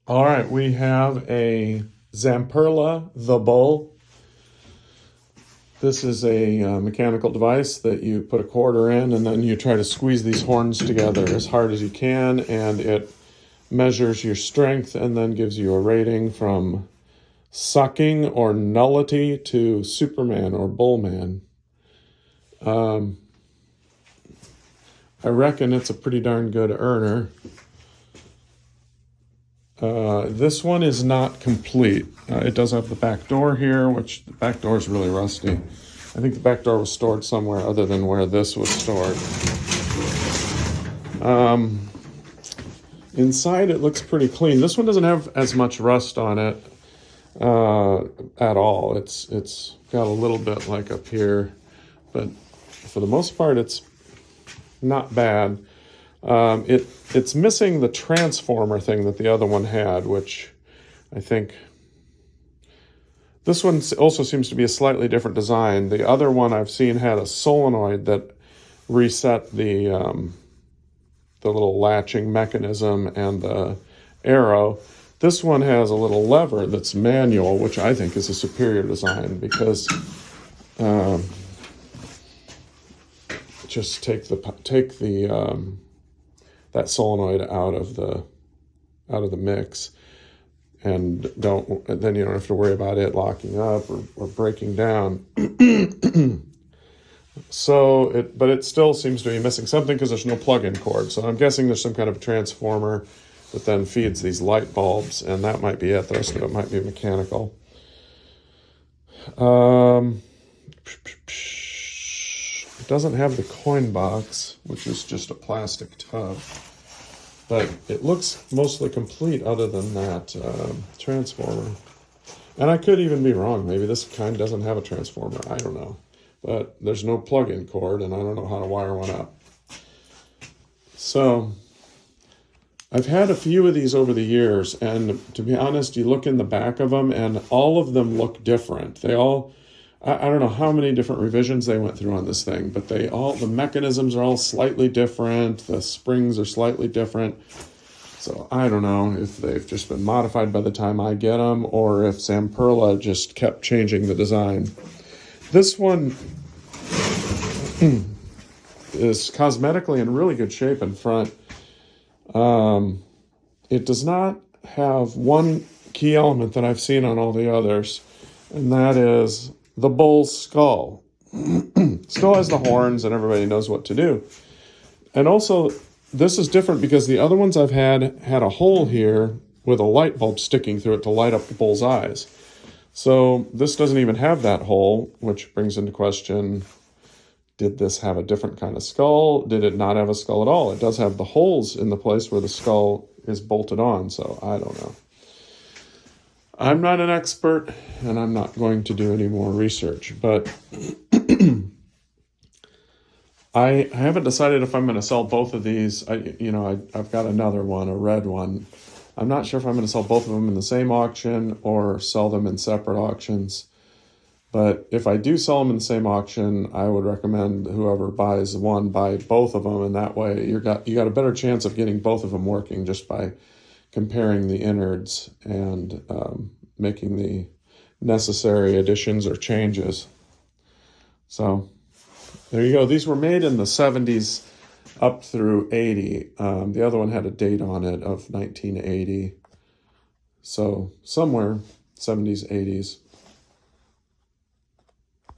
All right, we have a Zamperla The Bull. This is a mechanical device that you put a quarter in and then you try to squeeze these horns together as hard as you can, and it measures your strength and then gives you a rating from sucking or nullity to Superman or Bullman. I reckon it's a pretty darn good earner. This one is not complete. It does have the back door here, which the back door is really rusty. I think the back door was stored somewhere other than where this was stored. Inside it looks pretty clean. This one doesn't have as much rust on it at all. It's got a little bit like up here, but for the most part it's not bad. It's missing the transformer thing that the other one had, which I think this one also seems to be a slightly different design. The other one I've seen had a solenoid that reset the little latching mechanism and the arrow. This one has a little lever that's manual, which I think is a superior design because just take that solenoid out of the mix, and then you don't have to worry about it locking up or breaking down. But it still seems to be missing something because there's no plug-in cord. So I'm guessing there's some kind of transformer that then feeds these light bulbs, and that might be it. The rest of it might be mechanical. It doesn't have the coin box, which is just a plastic tub. But it looks mostly complete other than that transformer. And I could even be wrong. Maybe this kind doesn't have a transformer. I don't know. But there's no plug-in cord, and I don't know how to wire one up. So I've had a few of these over the years, and to be honest, you look in the back of them, and all of them look different. They all... I don't know how many different revisions they went through on this thing, but the mechanisms are all slightly different. The springs are slightly different. So I don't know if they've just been modified by the time I get them, or if Zamperla just kept changing the design. This one is cosmetically in really good shape in front. It does not have one key element that I've seen on all the others, and that is the bull's skull. Still has the horns and everybody knows what to do. And also, this is different because the other ones I've had a hole here with a light bulb sticking through it to light up the bull's eyes. So this doesn't even have that hole, which brings into question, did this have a different kind of skull? Did it not have a skull at all? It does have the holes in the place where the skull is bolted on, so I don't know. I'm not an expert, and I'm not going to do any more research, but I haven't decided if I'm going to sell both of these. I've got another one, a red one. I'm not sure if I'm going to sell both of them in the same auction or sell them in separate auctions. But if I do sell them in the same auction, I would recommend whoever buys one buy both of them, and that way you got a better chance of getting both of them working just by comparing the innards and making the necessary additions or changes. So there you go. These were made in the 70s up through 80. The other one had a date on it of 1980. So somewhere 70s, 80s.